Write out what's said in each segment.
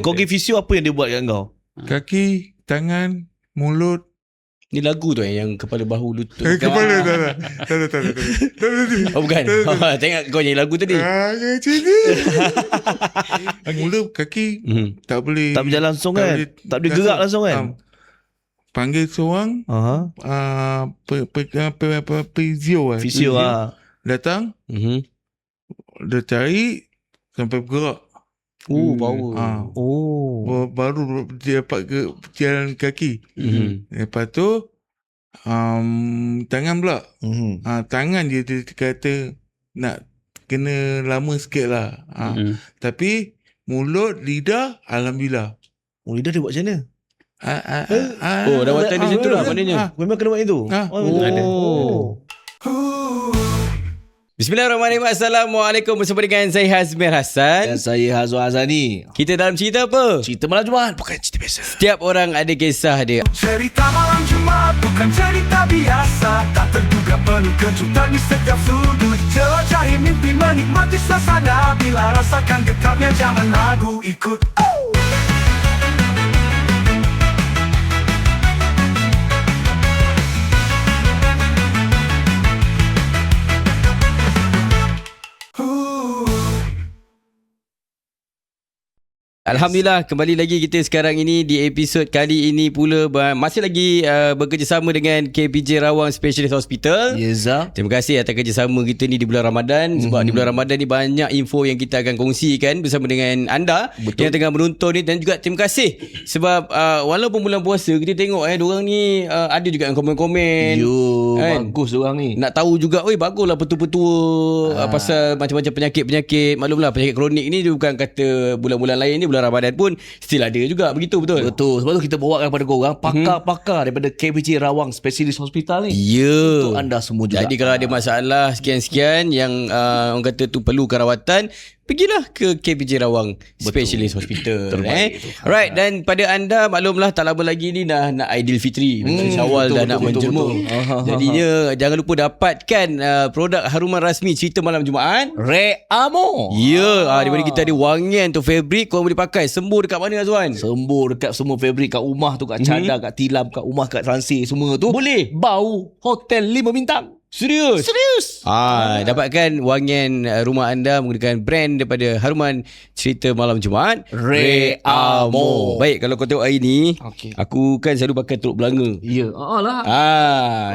Kau pergi fisio, apa yang dia buat kat kau? Kaki, tangan, mulut. Ni lagu tu yang kepala bahu lutut. Kepala tak. Oh bukan. Tengok kau nyanyi lagu tadi. Macam ni. Mula kaki tak boleh. Tak berjalan langsung kan? Tak boleh gerak langsung kan? Panggil seorang physio Fisio lah. datang, dia cari sampai bergerak. Power. Baru dia dapat ke jalan kaki. Lepas tu tangan pula. Tangan dia kata nak kena lama sikit lah. Tapi mulut, lidah, alhamdulillah. Lidah dia buat macam mana? Rawatan di situ lah maknanya. Memang kena buat itu? Bismillahirrahmanirrahim. Assalamualaikum. Bersama dengan saya Hazmir Hassan. Dan saya Hazwan Azani. Kita dalam cerita apa? Cerita malam Jumaat, bukan cerita biasa. Setiap orang ada kisah dia. Cerita malam Jumaat bukan cerita biasa. Tak terduga penuh kejutan di setiap sudut. Jelajahi mimpi, menikmati suasana. Bila rasakan getarnya jangan ragu, ikut. Alhamdulillah, kembali lagi kita sekarang ini di episod kali ini pula masih lagi bekerjasama dengan KPJ Rawang Specialist Hospital. Yeza. Terima kasih atas kerjasama kita ni di bulan Ramadan. Sebab di bulan Ramadan ni banyak info yang kita akan kongsikan bersama dengan anda. Betul. Yang tengah menonton ni. Dan juga terima kasih sebab walaupun bulan puasa kita tengok diorang ni ada juga yang komen-komen. Bagus diorang ni. Nak tahu juga, baguslah petua-petua pasal macam-macam penyakit-penyakit. Maklumlah penyakit kronik ni dia bukan kata bulan-bulan lain ni, bulan Ramadan pun still ada juga, begitu betul? Betul. Sebab tu kita bawakan kepada korang pakar-pakar daripada KPJ Rawang Specialist Hospital ni. Ya. Untuk anda semua juga. Jadi kalau ada masalah sekian-sekian yang orang kata tu perlu rawatan, pergilah ke KPJ Rawang Specialist Hospital. Alright, dan pada anda maklumlah tak lama lagi ni dah nak Aidilfitri. Syawal dah nak menjelma. Jadinya jangan lupa dapatkan produk haruman rasmi Cerita Malam Jumaat, Reamo. Ya, di mana kita ada wangian tu fabric korang boleh pakai. Sembuh dekat mana Azwan? Sembuh dekat semua fabric, kat rumah tu, kat cadar, kat tilam, kat rumah, kat transi, semua tu. Boleh. Bau hotel 5 bintang. Serius? Dapatkan wangian rumah anda menggunakan brand daripada haruman Cerita Malam Jumaat, Reamo. Baik, kalau kau tengok hari ni, aku kan selalu pakai Teluk Belanga. Ya.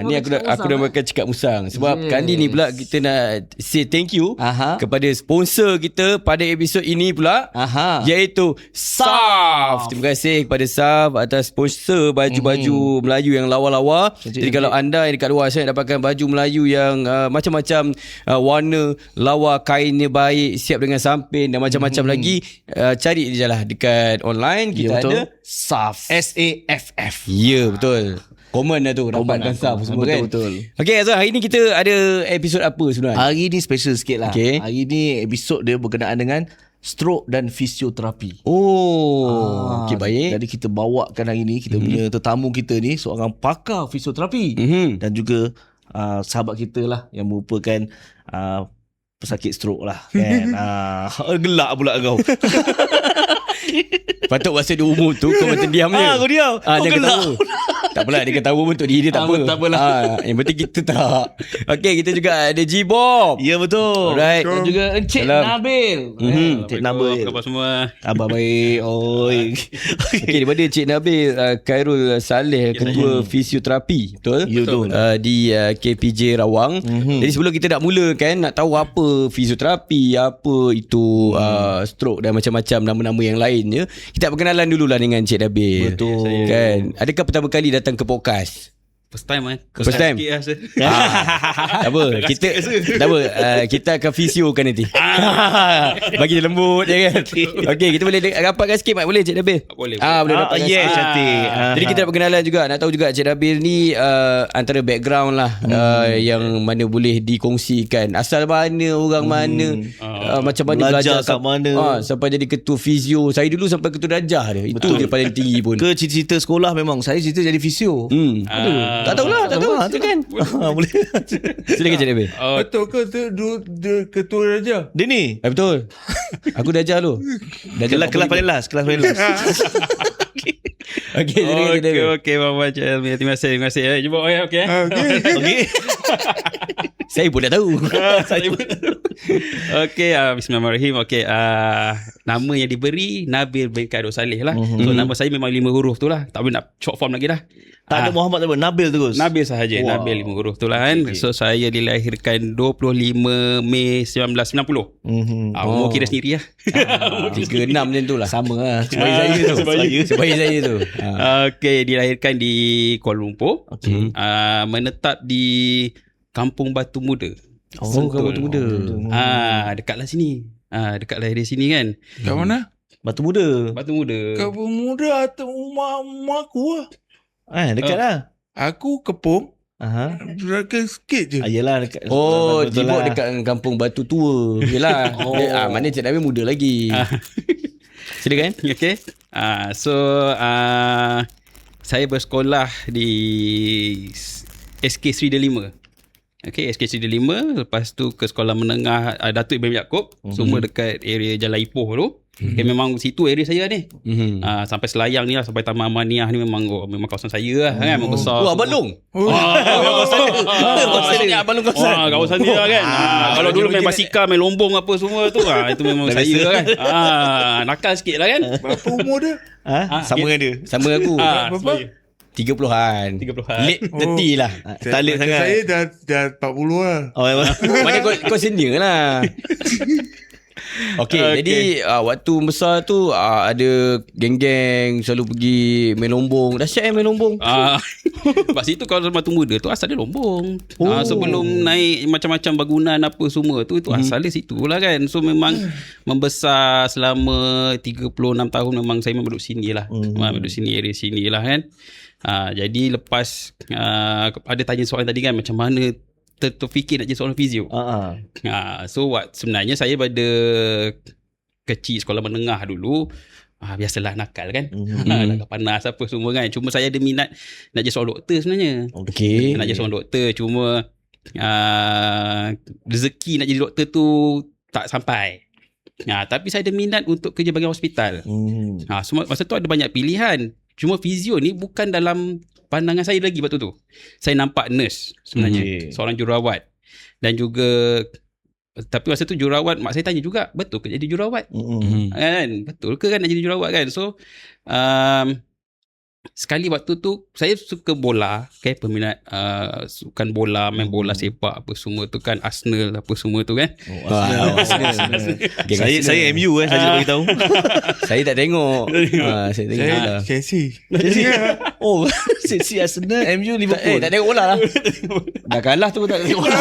Ni aku dah pakai cekak musang. Sebab kali ni pula kita nak say thank you kepada sponsor kita pada episod ini pula, iaitu SAF. Terima kasih kepada SAF atas sponsor baju-baju Melayu yang lawa-lawa. Jadi kalau anda yang dekat luar sana dapatkan baju Melayu yang macam-macam warna, lawa, kainnya baik, siap dengan samping dan macam-macam lagi, cari je lah dekat online. Kita ada SAF, SAFF. Ya, betul. Komen dah tu, dapatkan SAF semua kan. Betul. Okay Azwan, hari ni kita ada episod apa sebenarnya? Hari ni special sikit lah. Hari ni episod dia berkenaan dengan stroke dan fisioterapi. Okay, baik. Jadi kita bawakan hari ni, kita punya tetamu kita ni seorang pakar fisioterapi dan juga sahabat kita lah yang merupakan pesakit stroke lah kan. Gelak pula kau. Patut masa dia umum tu kau macam diam je. Kau diam. Dia ketawa. Tak apalah, dia ketawa untuk diri dia tak apa. Tak apalah. Yang penting kita tak. Okay, kita juga ada G-Bob. Ya, betul. Alright. Dan juga Encik Nabil. Encik Nabil. Apa khabar semua? Abang baik. Okay, daripada Encik Nabil Khairul Saleh, Ketua Fisioterapi. Betul? Ya, betul. Di KPJ Rawang. Jadi sebelum kita nak mula kan, nak tahu apa fisioterapi, apa itu stroke dan macam-macam nama-nama yang lainnya, kita perkenalan dululah dengan Encik Nabil. Betul. Kan? Adakah pertama kali datang ke podcast? First time First time? Tak apa, kita akan fisiokan nanti. Bagi dia lembut je kan. Okay, kita boleh rapatkan sikit Mak? Boleh Cik Nabil? Boleh. Boleh rapatkan sikit. cantik. Jadi kita nak perkenalan juga. Nak tahu juga Cik Nabil ni antara background lah yang mana boleh dikongsikan. Asal mana, orang mana, macam mana belajar kat mana, sampai jadi ketua fisio. Saya dulu sampai ketua darjah dia. Itu dia paling tinggi pun. Ke cita-cita sekolah memang saya cita jadi fisio. Tak tahulah, tak tahu. Tu kan. Boleh. Silakan Cik Nabil. Betul ke dia ketua raja? Dia ni. Betul. Aku dah ajar lu. Kelas paling last. Okey, silakan Cik Nabil. Okey, Bang Cik. Terima kasih. Jumpa. Okey. Okey. Saya pun dah tahu. Okey, bismillahirrahmanirrahim. Okey, nama yang diberi Nabil bin Khairul Saleh lah. So nama saya memang 5 huruf tu lah. Tak boleh nak short form lagi dah. Tak ada Muhammad, tak ada Nabil terus. Nabil sahaja. Wow. Nabil 5 huruf tu lah kan. So saya dilahirkan 25 Mei 1990. Umur kira sendiri lah. 36 macam tu lah. Sama lah. Sebaya saya tu. Okey, dilahirkan di Kuala Lumpur. Okey. Menetap di Kampung Batu Muda. Kampung Batu Muda. Dekatlah sini. Dekatlah dari sini kan. Kat mana? Batu Muda. Batu Muda. Kat Pemuda atau rumah aku lah. Dekat lah. Aku Kepong. Dekat sikit je. Yelah dekat. Betul Jibuk dekat Kampung Batu Tua. Yelah. Mana Cik Nabil muda lagi. Silakan. Okay. So saya bersekolah di SK Sri Delima. Okay, SK Sri Delima. Lepas tu ke sekolah menengah Datuk Ibrahim Yaakob. Semua dekat area Jalan Ipoh tu. Okay, memang situ area saya ni. Sampai Selayang ni lah, sampai Taman Amaniah ni memang kawasan saya lah kan. Memang besar. Abang Long. Abang Long kawasan. Kawasan dia lah kan. Kalau dulu main basikal, main lombong apa semua tu, itu memang saya kan. Nakal sikit lah kan. Berapa umur dia? Sama dengan dia. Sama aku. Berapa? 30-an. Late 30 lah. Tak late sangat. Saya dah 40 lah. Mana kau senior lah. Okay, jadi waktu besar tu ada geng-geng selalu pergi main lombong. Dahsyat main lombong. Lepas situ kawasan Batu Muda tu asal dia lombong. Sebelum naik macam-macam bangunan apa semua tu, itu asal dia situ lah kan. So memang membesar selama 36 tahun memang saya duduk sini lah. Duduk sini, area sini lah kan. Jadi lepas ada tanya soalan tadi kan, macam mana terfikir nak jadi seorang fizio. So sebenarnya saya pada kecil sekolah menengah dulu, biasalah nakal kan. Nakal panas apa semua kan. Cuma saya ada minat nak jadi seorang doktor sebenarnya. Nak jadi seorang doktor, cuma rezeki nak jadi doktor tu tak sampai. Tapi saya ada minat untuk kerja bahagian hospital. Masa tu ada banyak pilihan. Cuma fizio ni bukan dalam pandangan saya lagi waktu tu. Saya nampak nurse sebenarnya. Seorang jururawat. Dan juga, tapi masa tu jururawat, mak saya tanya juga, betul ke jadi jururawat? Kan? Betul ke kan nak jadi jururawat kan? So, sekali waktu tu saya suka bola, okay, peminat sukan bola, main bola sepak apa semua tu kan, Arsenal apa semua tu kan. Saya MU saya nak bagi tahu. Saya tak tengok. Saya tengok Chelsea. Chelsea, Arsenal, MU, Liverpool. Tak tengok bola lah. Dah kalah tu tak tengok bola.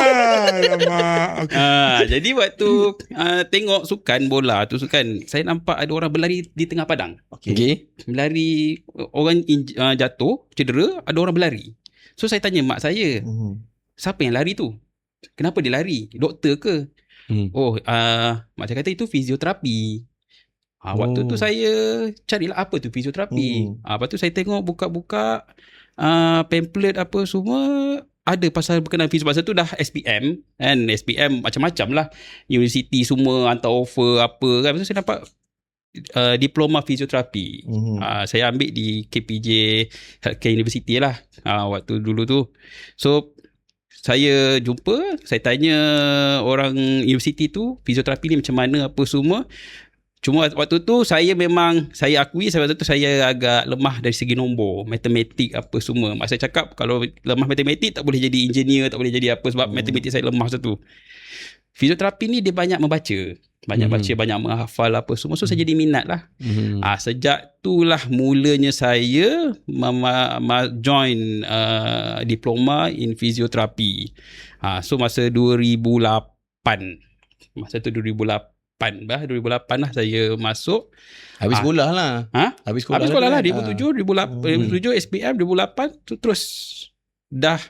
Jadi waktu tengok sukan bola tu, saya nampak ada orang berlari di tengah padang. Okay. Berlari, orang jatuh, cedera, ada orang berlari. So saya tanya mak saya, siapa yang lari tu? Kenapa dia lari? Doktor ke? Mak saya kata itu fizioterapi. Waktu tu saya carilah apa tu fizioterapi. Lepas tu saya tengok buka-buka pamphlet apa semua, ada pasal berkenaan fizio. Pasal tu dah SPM kan. SPM macam-macam lah, universiti semua hantar offer apa kan. Lepas tu saya dapat diploma fizioterapi. Saya ambil di KPJ Healthcare University lah waktu dulu tu. So saya jumpa, saya tanya orang universiti tu fizioterapi ni macam mana apa semua. Cuma waktu tu saya akui waktu tu saya agak lemah dari segi nombor, matematik apa semua. Mak saya cakap kalau lemah matematik tak boleh jadi engineer, tak boleh jadi apa, sebab matematik saya lemah waktu tu. Fizioterapi ni dia banyak membaca, banyak menghafal apa semua. So saya jadi minat lah. Sejak itulah mulanya saya join diploma in fizioterapi. So masa 2008 lah saya masuk. Habis sekolah lah. Habis sekolah lah 2007 SPM 2008 tu, terus dah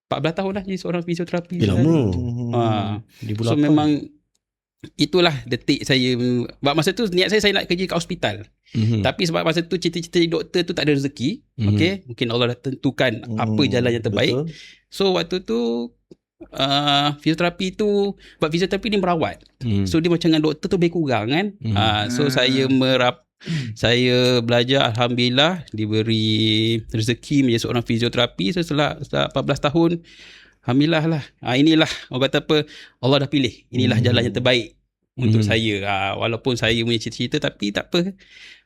14 tahun lah jadi seorang fisioterapi. Lama. So memang itulah detik saya. Masa tu niat saya nak kerja kat hospital. Tapi sebab masa tu cita-cita jadi doktor tu tak ada rezeki. Okay, mungkin Allah dah tentukan apa jalan yang terbaik. Betul. So waktu tu fisioterapi tu, sebab fisioterapi ni merawat. So dia macam dengan doktor tu lebih kurang kan. So saya saya belajar, alhamdulillah diberi rezeki menjadi seorang fisioterapi. So setelah 14 tahun, alhamdulillah lah. Inilah orang kata apa, Allah dah pilih. Inilah jalan yang terbaik untuk saya. Walaupun saya punya cita-cita, tapi tak apa.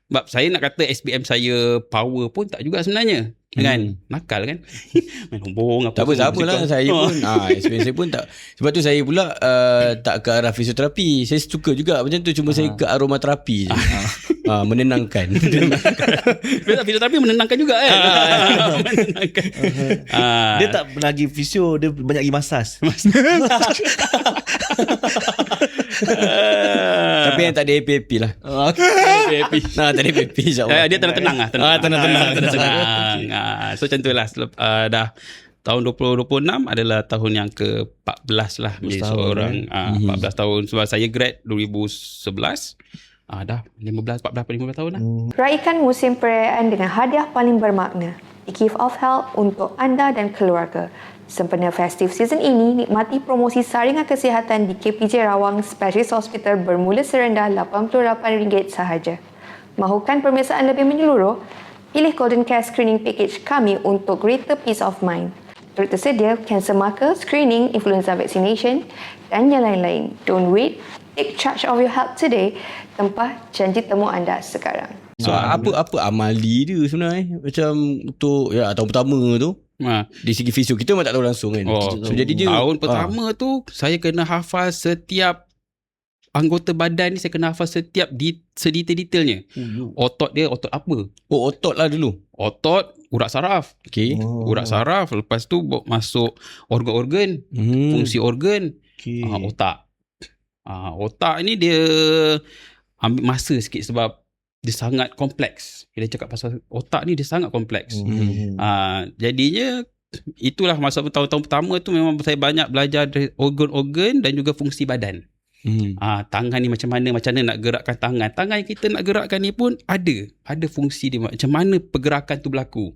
Sebab saya nak kata SPM saya power pun tak juga sebenarnya. Kan? Nakal kan? Main lombong apa. Tak apa, sama lah. Saya pun SPM saya pun tak. Sebab tu saya pula tak ke arah fisioterapi. Saya suka juga macam tu. Cuma saya ke aromaterapi je. Menenangkan. Fisioterapi menenangkan juga kan. Menenangkan. Dia tak lagi fisio, dia banyak lagi masas. Tapi yang tak ada APP lah. APP. Tak ada APP, insyaAllah. Dia tenang-tenang lah. Tenang-tenang. So macam tu lah. Dah tahun 2026 adalah tahun yang ke-14 lah menjadi seorang 14 tahun. Sebab saya grad 2011. Dah 15 tahun lah. Raikan musim perayaan dengan hadiah paling bermakna. A gift of health untuk anda dan keluarga. Sempena festive season ini, nikmati promosi saringan kesihatan di KPJ Rawang Specialist Hospital bermula serendah RM88 sahaja. Mahukan pemeriksaan lebih menyeluruh? Pilih Golden Care Screening Package kami untuk greater peace of mind. Turut tersedia kanser mata, screening, influenza vaccination dan yang lain-lain. Don't wait, take charge of your health today. Tempah janji temu anda sekarang. So apa amali dia sebenarnya? Macam untuk tahun pertama tu. Di segi fisio kita memang tak tahu langsung kan. So jadi dia tahun pertama tu saya kena hafal setiap anggota badan ni, saya kena hafal setiap sedetail-detailnya. Otot dia otot apa? Otot lah dulu. Otot urat saraf. Okey. Urat saraf, lepas tu masuk organ-organ, fungsi organ. Otak. Otak ni dia ambil masa sikit sebab dia sangat kompleks. Kita cakap pasal otak ni dia sangat kompleks. Jadinya itulah masa tahun-tahun pertama tu memang saya banyak belajar dari organ-organ dan juga fungsi badan. Tangan ni macam mana nak gerakkan tangan. Tangan yang kita nak gerakkan ni pun ada fungsi dia, macam mana pergerakan tu berlaku.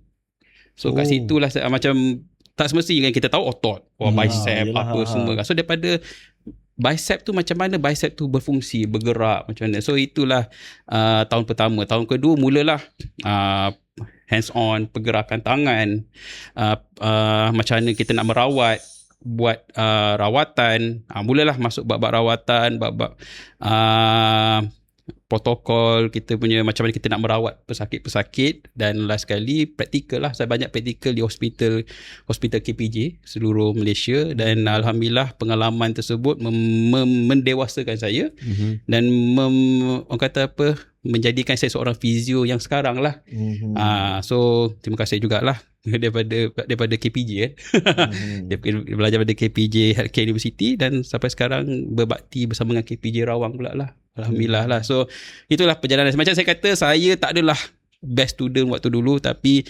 So kat situlah macam tak semestinya kan kita tahu otot, bicep apa semua. So daripada bicep tu macam mana bicep tu berfungsi, bergerak macam mana. So itulah tahun pertama. Tahun kedua mulalah hands on pergerakan tangan, macam mana kita nak merawat, buat rawatan. Mulalah masuk bab rawatan, bab protokol kita punya, macam mana kita nak merawat pesakit-pesakit. Dan last sekali praktikal lah. Saya banyak praktikal di hospital KPJ seluruh Malaysia. Dan alhamdulillah pengalaman tersebut mendewasakan saya. Dan orang kata apa, menjadikan saya seorang fizio yang sekarang lah. So terima kasih jugalah daripada KPJ kan. Dia belajar pada KPJ Healthcare University dan sampai sekarang berbakti bersama dengan KPJ Rawang pula lah. Alhamdulillah lah. So itulah perjalanan. Macam saya kata, saya tak adalah best student waktu dulu, tapi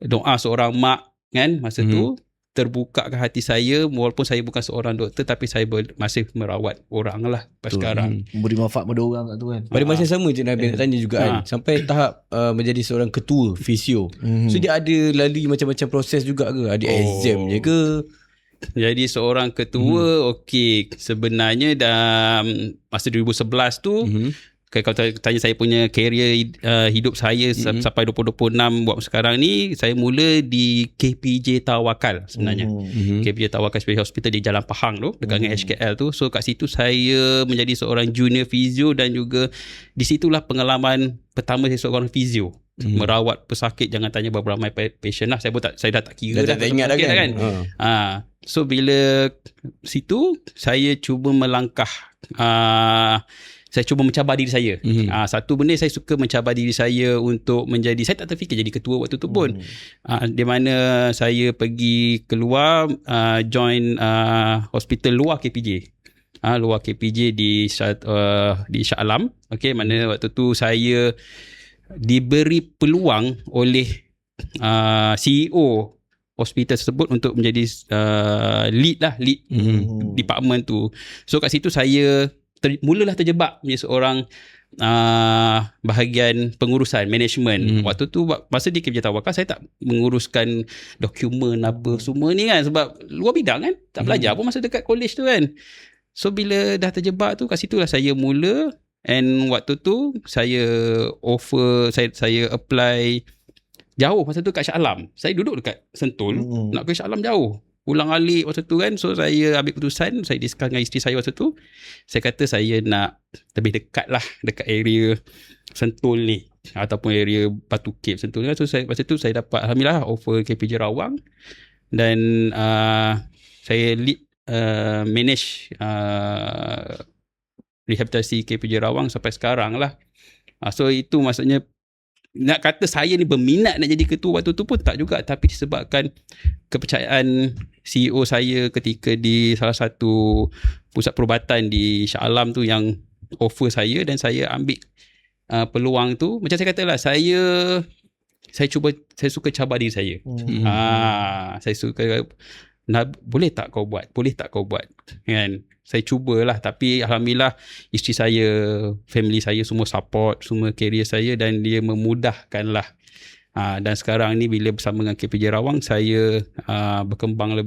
doa seorang mak kan masa tu terbukakan hati saya. Walaupun saya bukan seorang doktor, tapi saya masih merawat orang lah sampai sekarang. Beri manfaat pada orang kat tu kan. Pada masa sama Cik Nabil nak tanya juga kan, sampai tahap menjadi seorang ketua fisio. So dia ada lalui macam-macam proses juga ke? Ada exam je ke? Jadi seorang ketua, okey, sebenarnya dalam masa 2011 tu, kalau tanya saya punya career hidup saya sampai 2026 buat sekarang ni, saya mula di KPJ Tawakal sebenarnya. KPJ Tawakal Special Hospital di Jalan Pahang tu, dekat dengan HKL tu. So kat situ saya menjadi seorang junior physio, dan juga di situlah pengalaman pertama saya seorang physio. Merawat pesakit, jangan tanya berapa ramai patient lah. Saya dah tak kira dah. Tak ingat dah kan. So bila situ saya cuba melangkah, saya cuba mencabar diri saya. Satu benda saya suka mencabar diri saya untuk menjadi, saya tak terfikir jadi ketua waktu tu pun. Di mana saya pergi keluar, join hospital luar KPJ. Luar KPJ di Shah Alam. Okay, mana waktu tu saya diberi peluang oleh CEO hospital tersebut untuk menjadi lead department tu. So kat situ saya mulalah terjebak menjadi seorang bahagian pengurusan management. Waktu tu masa di KPJ Tawakal saya tak menguruskan dokumen apa semua ni kan, sebab luar bidang kan, tak belajar pun masa dekat college tu kan. So bila dah terjebak tu, kat situlah saya mula. And waktu tu saya saya apply jauh masa tu kat Shah Alam. Saya duduk dekat Sentul, nak ke Shah Alam jauh, ulang alik masa tu kan. So saya ambil keputusan, saya discuss dengan isteri saya masa tu, saya kata saya nak lebih dekat lah, dekat area Sentul ni ataupun area Batu Cape Sentul ni. So masa tu saya dapat alhamdulillah offer KPJ Rawang, dan saya lead manage rehabilitasi KPJ Rawang sampai sekarang lah. So itu maksudnya, nak kata saya ni berminat nak jadi ketua waktu tu pun tak juga, tapi disebabkan kepercayaan CEO saya ketika di salah satu pusat perubatan di Shah Alam tu yang offer saya, dan saya ambil peluang tu. Macam saya katalah, saya suka cabar diri saya. Saya suka, boleh tak kau buat kan. Saya cubalah, tapi alhamdulillah isteri saya, family saya semua support semua career saya, dan dia memudahkan lah. Dan sekarang ni bila bersama dengan KPJ Rawang, saya berkembang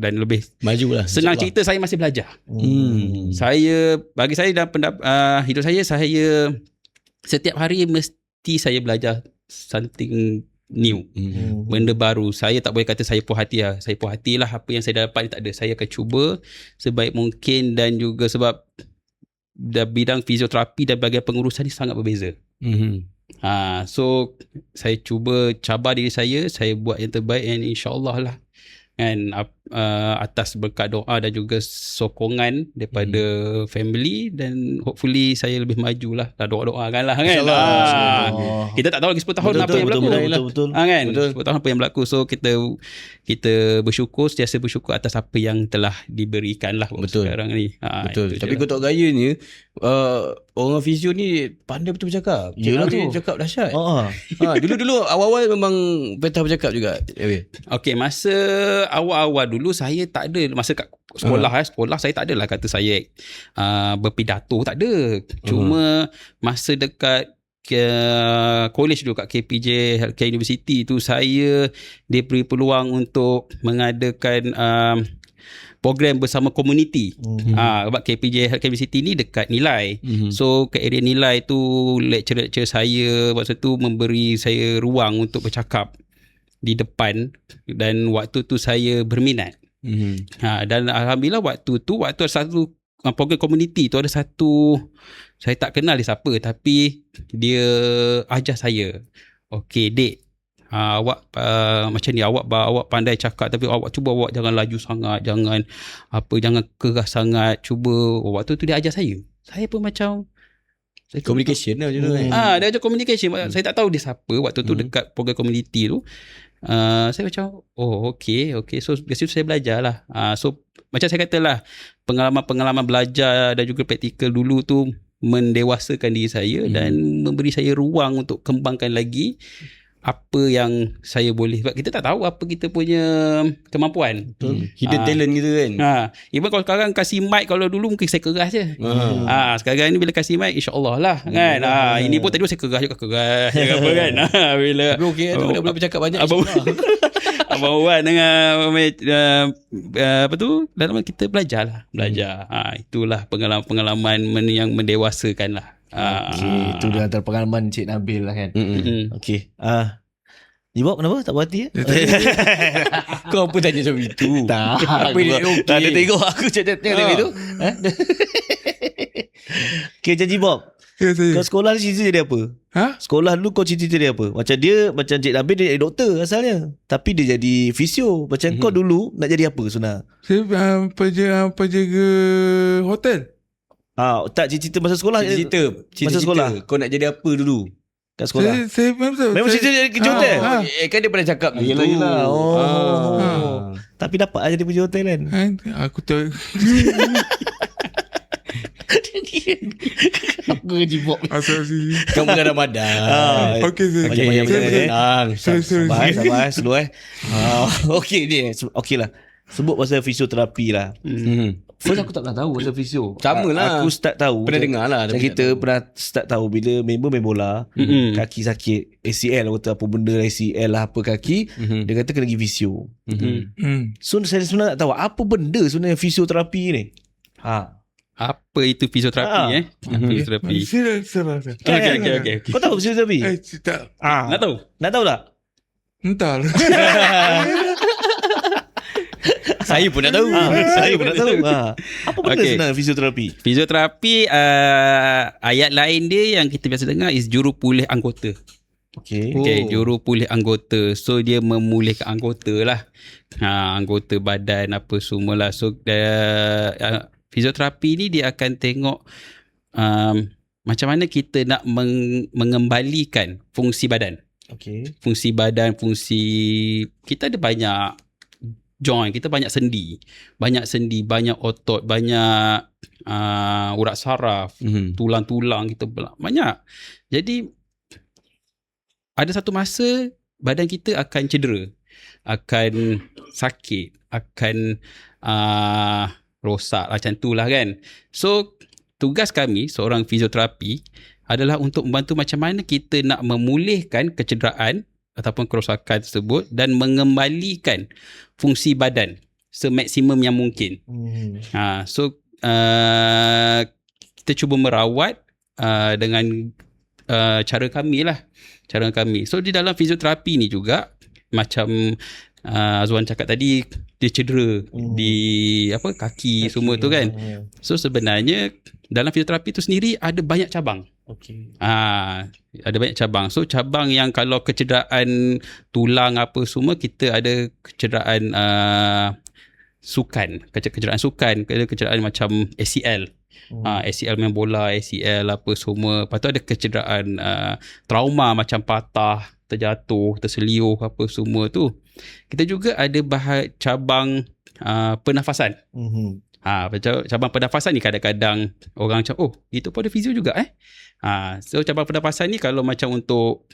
dan lebih majulah. Senang cerita, saya masih belajar. Bagi saya dalam hidup saya setiap hari mesti saya belajar something new, benda baru. Saya tak boleh kata saya puas hati lah. Saya puas hatilah apa yang saya dapat ni, tak ada. Saya akan cuba sebaik mungkin, dan juga sebab bidang fizioterapi dan bahagian pengurusan ni sangat berbeza. So saya cuba cabar diri saya buat yang terbaik, and insyaAllah lah kan, atas berkat doa dan juga sokongan daripada family, dan hopefully saya lebih maju lah. Doa-doakan lah kan. Kita tak tahu lagi 10 tahun apa yang berlaku. Betul. Kan? 10 tahun apa yang berlaku. So kita bersyukur, sentiasa bersyukur atas apa yang telah diberikan lah sekarang ni. Betul. Tapi kau tahu gayanya, orang fisio ni pandai betul bercakap. Yelah tu. Cakap dahsyat. Dulu awal-awal memang petah bercakap juga. Okay, masa awal-awal dulu saya tak ada, masa kat sekolah saya tak adalah kata saya berpidato, tak ada. Cuma masa dekat college dulu kat KPJ Healthcare University tu, saya diberi peluang untuk mengadakan program bersama komuniti. Sebab KPJ Healthcare University ni dekat Nilai. So ke area Nilai tu, lecturer saya waktu tu memberi saya ruang untuk bercakap di depan, dan waktu tu saya berminat. Dan alhamdulillah waktu ada satu program komuniti tu, ada satu, saya tak kenal dia siapa, tapi dia ajar saya, okay dek, awak macam ni, awak pandai cakap, tapi awak cuba awak jangan laju sangat, jangan keras sangat, cuba. Waktu tu dia ajar saya pun macam communication lah macam tu kan. Dia ajar communication. Saya tak tahu dia siapa waktu tu dekat program komuniti tu. Saya macam okay. So dari situ saya belajar lah. So macam saya katalah, pengalaman belajar dan juga praktikal dulu tu mendewasakan diri saya dan memberi saya ruang untuk kembangkan lagi apa yang saya boleh. Sebab kita tak tahu apa kita punya kemampuan. Hidden talent gitu kan. Even kalau sekarang kasih mic, kalau dulu mungkin saya keras je. Sekarang ni bila kasih mic, insyaAllah lah kan. Ini pun tadi saya keras apa kan. Bila tapi okey tu dah boleh bercakap banyak. Abang Wan dengan apa tu, dalam kita belajar. Itulah pengalaman yang mendewasakan lah. Itu dia antara pengalaman Cik Nabil lah kan. Okey. Jibab kenapa tak puas hati? Kau apa tanya macam itu? Tak. Apa dia okey? Tak ada tengok aku tengok TV tu. Okey, Janji Bob. Ya, saya. Kau sekolah ni cita jadi apa? Sekolah dulu kau cita jadi apa? Macam Cik Nabil dia doktor asalnya, tapi dia jadi fisio. Macam kau dulu nak jadi apa sebenarnya? Saya penjaga hotel. Tak cita masa sekolah. Masa sekolah kau nak jadi apa dulu? Kat sekolah. Saya memang cita jadi kerja hotel. Kan dia pernah cakap gitu. Yelah. Tapi dapat aja dia pergi hotel kan. Aku tahu. Aku kerja Bob. Kamu bukan Ramadan. Okey, Sabar slow Okey ni. Okey lah. Sebut pasal fisioterapi lah. First aku tak pernah tahu pasal fisio. Sama lah. Aku start tahu. Pernah dengar lah. Macam kita pernah start tahu bila member main bola, kaki sakit, ACL atau apa benda ACL lah apa kaki, dia kata kena pergi fisio. So saya sebenarnya tak tahu apa benda sebenarnya fisioterapi ni. Apa itu fisioterapi fisioterapi. Serah. Okay. Kau tahu fisioterapi? Tak. Nak tahu? Nak tahu tak? Entahlah. Saya pun nak tahu. Saya pun nak tahu. Apa benda sebenarnya fisioterapi? Fisioterapi ayat lain dia yang kita biasa dengar is jurupulih anggota. Okay, jurupulih anggota. So dia memulihkan anggota lah. Anggota badan apa semualah. So fisioterapi ni dia akan tengok macam mana kita nak mengembalikan fungsi badan. Fungsi badan, kita ada banyak joint, kita banyak sendi, banyak otot, banyak urat saraf, tulang-tulang kita banyak. Jadi ada satu masa badan kita akan cedera, akan sakit, akan rosak macam tu lah kan. So tugas kami seorang fisioterapi adalah untuk membantu macam mana kita nak memulihkan kecederaan ataupun kerosakan tersebut dan mengembalikan fungsi badan semaksimum yang mungkin. So kita cuba merawat dengan cara kami lah. So di dalam fisioterapi ni juga macam Azwan cakap tadi, dia cedera di kaki semua tu kan. So sebenarnya dalam fisioterapi tu sendiri ada banyak cabang. Ada banyak cabang. So cabang yang kalau kecederaan tulang apa semua, kita ada kecederaan sukan, kecederaan macam ACL. ACL main bola, ACL apa semua. Lepas tu ada kecederaan trauma macam patah, terjatuh, terseliuh apa semua tu. Kita juga ada cabang pernafasan. Cabang pernafasan ni kadang-kadang orang macam, itu pun ada fizio juga so cabang pernafasan ni kalau macam untuk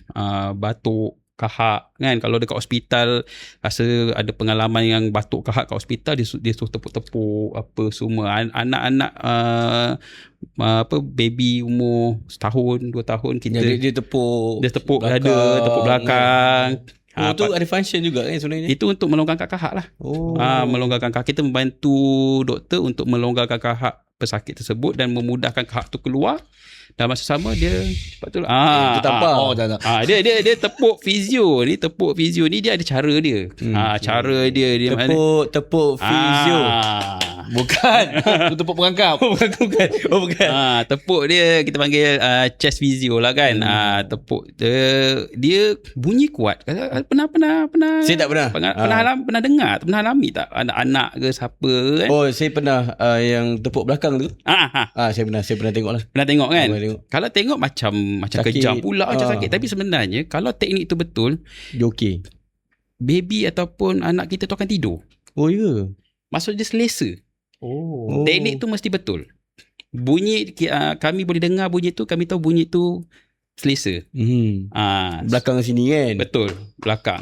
batuk, kahak kan, kalau dekat hospital rasa ada pengalaman yang batuk kahak kat hospital, dia suruh tepuk-tepuk apa semua. Anak-anak baby umur setahun 2 tahun kita dia tepuk dada, tepuk belakang. Tu ada function juga kan sebenarnya. Itu untuk melonggarkan kahak lah. Melonggarkan kahak. Kita membantu doktor untuk melonggarkan kahak pesakit tersebut dan memudahkan kahak tu keluar. Dan masa sama dia betul. Dia tampar. Dia tepuk fizio ni dia ada cara dia. Cara dia tepuk fizio. Bukan. Tu tepuk perangkap. Bukan. Tepuk dia kita panggil chest physio lah kan. Tepuk dia bunyi kuat. Pernah Saya tak pernah. Pernah dengar, pernah alami tak anak-anak ke siapa kan? Saya pernah yang tepuk belakang tu. Saya pernah tengok lah. Pernah tengok kan? Tengok. Kalau tengok macam kejam pula, macam sakit. Tapi sebenarnya kalau teknik tu betul, dia okey. Baby ataupun anak kita tu akan tidur. Ya. Maksud dia selesa. Teknik tu mesti betul. Bunyi kami boleh dengar bunyi tu, kami tahu bunyi tu selesa. Belakang sini kan. Betul, belakang.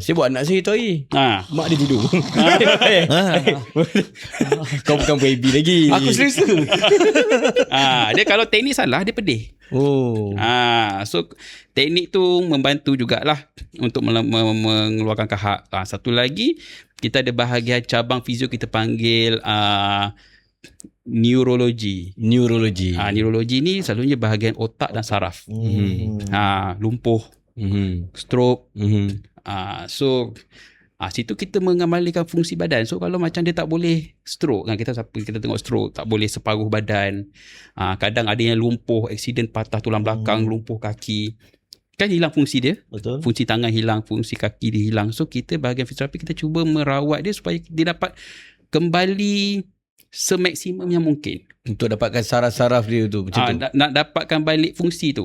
Saya buat anak saya tu hari. Mak dia tidur. Kau bukan baby lagi. Aku selesa. Dia kalau teknik salah dia pedih. So teknik tu membantu jugalah untuk mengeluarkan kahak. Satu lagi, kita ada bahagian cabang fizio kita panggil neurologi. Neurologi ni selalunya bahagian otak dan saraf. Lumpuh, stroke. So situ kita mengembalikan fungsi badan. So kalau macam dia tak boleh stroke kan, kita tengok stroke tak boleh separuh badan. Kadang ada yang lumpuh, aksiden patah tulang belakang, lumpuh kaki. Kan hilang fungsi dia. Betul. Fungsi tangan hilang, fungsi kaki dia hilang. So kita bahagian fisioterapi kita cuba merawat dia supaya dia dapat kembali semaksimum yang mungkin. Untuk dapatkan saraf-saraf dia tu macam tu. Nak dapatkan balik fungsi tu.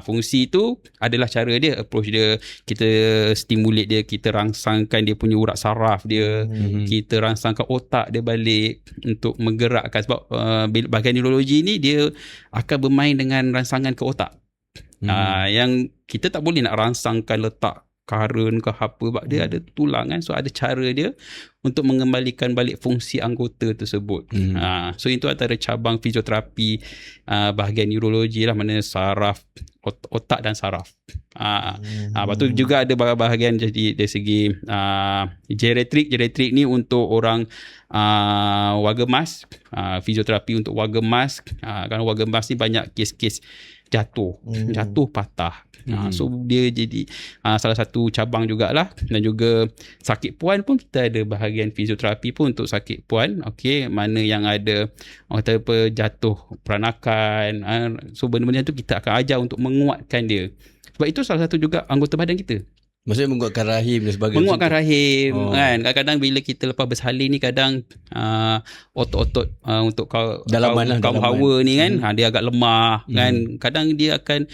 Fungsi tu adalah cara dia, approach dia. Kita stimulate dia, kita rangsangkan dia punya urat saraf dia, kita rangsangkan otak dia balik untuk menggerakkan. Sebab bahagian neurologi ni dia akan bermain dengan rangsangan ke otak. Yang kita tak boleh nak rangsangkan letak current ke apa, sebab dia ada tulang kan, so ada cara dia untuk mengembalikan balik fungsi anggota tersebut. So itu antara cabang fisioterapi bahagian neurologi lah, mana saraf, otak dan saraf. Lepas tu juga ada bahagian jadi dari segi geriatrik ni untuk orang warga emas, fisioterapi untuk warga emas, kerana warga emas ni banyak kes-kes jatuh patah. So dia jadi salah satu cabang jugalah. Dan juga sakit puan pun kita ada bahagian fisioterapi pun untuk sakit puan. Okey, mana yang ada orang kata apa, jatuh peranakan. So benda-benda tu kita akan ajar untuk menguatkan dia. Sebab itu salah satu juga anggota badan kita. Maksudnya menguatkan rahim dan sebagainya. Menguatkan rahim kan. Kadang-kadang bila kita lepas bersalin ni, kadang otot-otot untuk dalaman kaum hawa ni kan, dia agak lemah kan. Kadang dia akan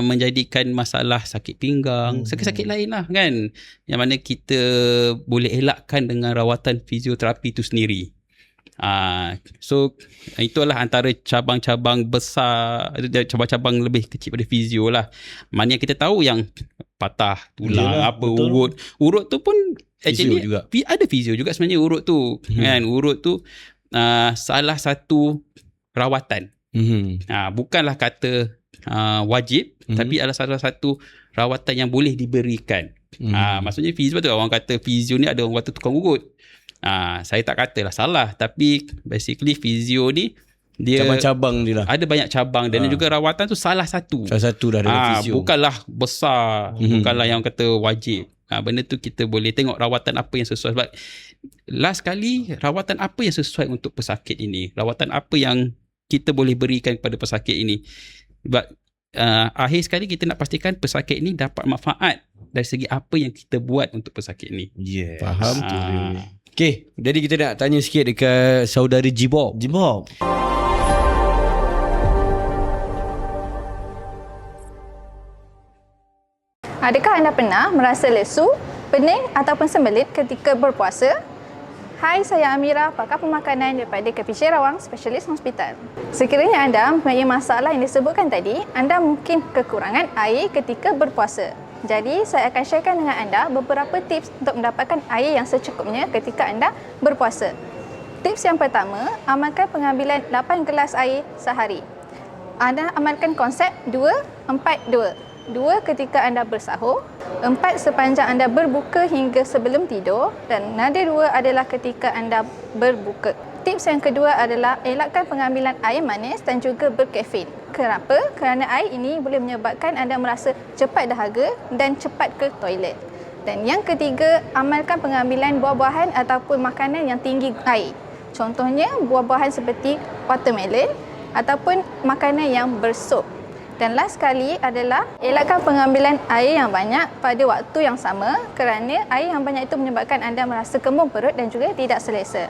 menjadikan masalah sakit pinggang, sakit-sakit lain lah kan, yang mana kita boleh elakkan dengan rawatan fisioterapi itu sendiri. So itulah antara cabang-cabang besar, cabang-cabang lebih kecil pada fizio lah. Mana yang kita tahu yang patah tulang, urut tu pun actually juga. Ada fizio juga sebenarnya urut tu kan. Urut tu salah satu rawatan. Bukanlah kata wajib, tapi adalah salah satu rawatan yang boleh diberikan. Maksudnya fizio tu, orang kata fizio ni ada orang kata tukang urut. Saya tak katalah salah, tapi basically fizio ni dia cabang-cabang dia lah. Ada banyak cabang dan juga rawatan tu salah satu dah dalam fizio. Bukanlah besar, bukanlah yang kata wajib. Benda tu kita boleh tengok rawatan apa yang sesuai. Sebab last kali, rawatan apa yang sesuai untuk pesakit ini, rawatan apa yang kita boleh berikan kepada pesakit ini. Sebab akhir sekali kita nak pastikan pesakit ini dapat manfaat dari segi apa yang kita buat untuk pesakit ini. Faham tu. Okay, jadi kita nak tanya sikit dekat saudari Jibob. Adakah anda pernah merasa lesu, pening ataupun sembelit ketika berpuasa? Hai, saya Amira, pakar pemakanan daripada KPJ Rawang Specialist Hospital. Sekiranya anda mempunyai masalah yang disebutkan tadi, anda mungkin kekurangan air ketika berpuasa. Jadi, saya akan sharekan dengan anda beberapa tips untuk mendapatkan air yang secukupnya ketika anda berpuasa. Tips yang pertama, amalkan pengambilan 8 gelas air sehari. Anda amalkan konsep 2-4-2. 2 ketika anda bersahur, 4 sepanjang anda berbuka hingga sebelum tidur, dan nada 2 adalah ketika anda berbuka. Tips yang kedua adalah elakkan pengambilan air manis dan juga berkafein. Kenapa? Kerana air ini boleh menyebabkan anda merasa cepat dahaga dan cepat ke toilet. Dan yang ketiga, amalkan pengambilan buah-buahan ataupun makanan yang tinggi air. Contohnya buah-buahan seperti watermelon ataupun makanan yang bersup. Dan last sekali adalah elakkan pengambilan air yang banyak pada waktu yang sama, kerana air yang banyak itu menyebabkan anda merasa kembung perut dan juga tidak selesa.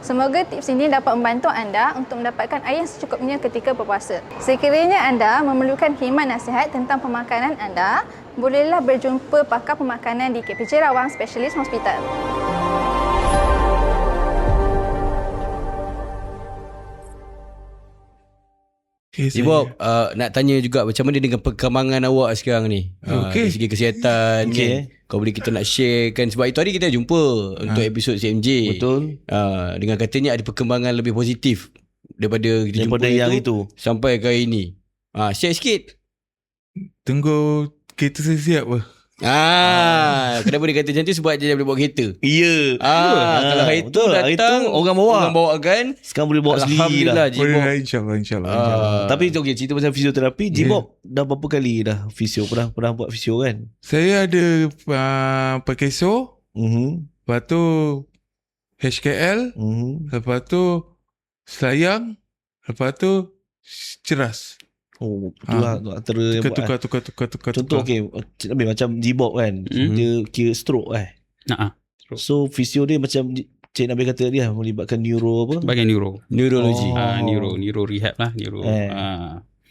Semoga tips ini dapat membantu anda untuk mendapatkan air yang secukupnya ketika berpuasa. Sekiranya anda memerlukan khidmat nasihat tentang pemakanan anda, bolehlah berjumpa pakar pemakanan di KPJ Rawang Specialist Hospital. Jibob, nak tanya juga macam mana dengan perkembangan awak sekarang ni? Dari segi kesihatan kan? Kau boleh kita nak share kan? Sebab itu hari kita jumpa untuk episod CMJ. Betul. Dengan katanya ada perkembangan lebih positif daripada kita daripada jumpa yang itu sampai ke hari ni. Share sikit. Tunggu kereta saya siap apa? Kenapa dia kata macam tu? Sebab dia boleh bawa kereta. Ya. Kalau hari tu datang, orang bawa kan. Sekarang boleh bawa sendiri lah. Boleh lah, insyaAllah. Tapi okay, cerita pasal fisioterapi, Jibob dah berapa kali dah fisio? Pernah buat fisio kan? Saya ada pakai so. Lepas tu HKL. Lepas tu Selayang. Lepas tu Ceras. Itulah antara yang tukar. Contoh macam Jibob kan, dia kira stroke So fisio dia macam Cik Nabil kata dia melibatkan neuro apa? Bahagian neurologi. Neuro rehab lah,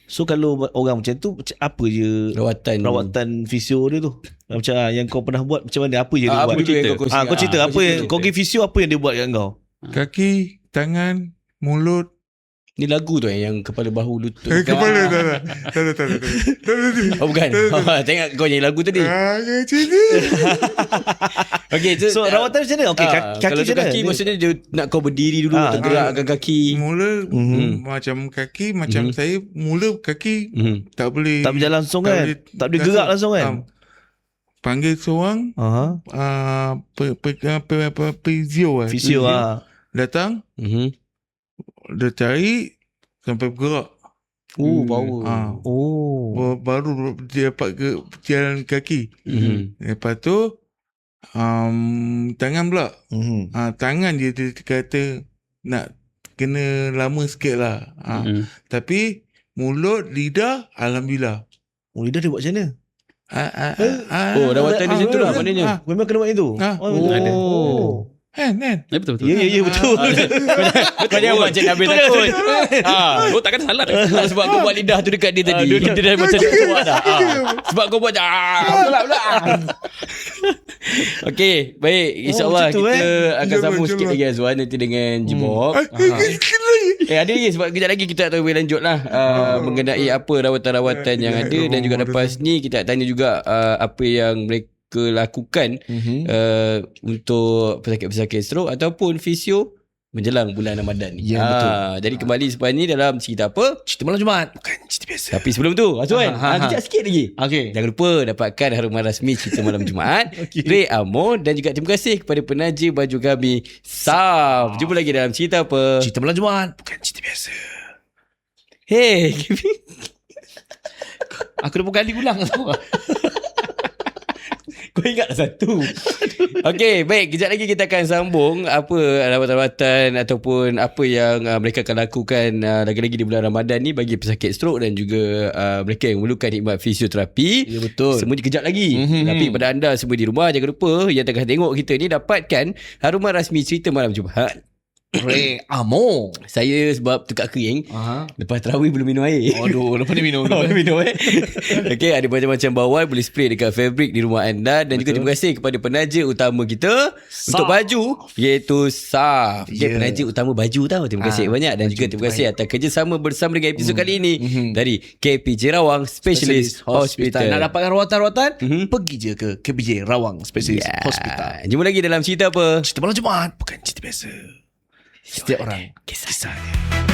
So kalau orang macam tu, apa je rawatan fisio dia tu? Macam yang kau pernah buat, macam mana, apa je dia buat? Kau cerita apa yang kau pergi fisio, apa yang dia buat kat kau? Kaki, tangan, mulut, Ni lagu tu yang kepala bahu lutut. Kepala tak. Oh bukan. Tengok kau nyanyi lagu tadi. Okey, So rawatan macam mana? Okey, kaki kalau macam mana? kaki maksudnya dia nak kau berdiri dulu, tergerakkan kaki. Mula macam kaki, macam saya mula kaki tak boleh. Tak berjalan langsung kan? Tak boleh gerak langsung kan? Panggil seorang physio Fisio datang, dia cari sampai bergerak. Power. Baru dia dapat jalan kaki. Lepas tu tangan pula. Tangan dia kata nak kena lama sikit lah. Tapi mulut, lidah, alhamdulillah. Lidah dia buat macam mana? Rawatan di situ lah maknanya. Memang kena buat itu. Kan? Betul. Ya, betul. Kau jangan buat Cik Nabil takut. Oh takkan salah. Tak, sebab kau buat lidah tu dekat dia tadi. Dia dah macam keluar dah. Sebab kau buat pula. Okey, baik. InsyaAllah kita akan sambung sikit lagi Azwan nanti dengan Jibok. Ada lagi sebab kejap lagi kita tak boleh lanjut lah mengenai apa rawatan-rawatan yang ada. Dan juga lepas ni kita tanya juga apa yang mereka lakukan untuk pesakit-pesakit stroke ataupun fisio menjelang bulan Ramadan ni. Betul. Jadi kembali selepas ni dalam cerita apa? Cerita malam Jumaat. Bukan cerita biasa. Tapi sebelum tu Azwan, kejap sikit lagi. Okey. Jangan lupa dapatkan haruman rasmi cerita malam Jumaat Ray Amor, dan juga terima kasih kepada penaja baju kami Saf. Jumpa lagi dalam cerita apa? Cerita malam Jumaat. Bukan cerita biasa. Hey, Aku dah berkali ulang. kau ingat satu. Okey, baik. Kejap lagi kita akan sambung apa rawatan-rawatan ataupun apa yang mereka akan lakukan lagi-lagi di bulan Ramadan ni bagi pesakit stroke dan juga mereka yang memerlukan khidmat fisioterapi. Ya, betul. Semua kejap lagi. Tapi pada anda semua di rumah, jangan lupa yang tengah tengok kita ni dapatkan haruman rasmi cerita malam Jumaat Ray Amor. Saya sebab tukar kering. Lepas tarawih belum minum air. Aduh, lepas ni minum. Minum Okey, ada macam-macam bawang boleh spray dekat fabric di rumah anda. Dan juga terima kasih kepada penaja utama kita untuk baju, iaitu Saf. Dia penaja utama baju tau. Terima kasih banyak. Dan juga terima kasih atas kerjasama bersama dengan episod kali ini dari KPJ Rawang Specialist Hospital. Nak dapatkan rawatan-rawatan, pergi je ke KPJ Rawang Specialist Hospital. Jumpa lagi dalam cerita apa? Cerita malam Jumaat. Bukan cerita biasa. Setiap orang kisahnya.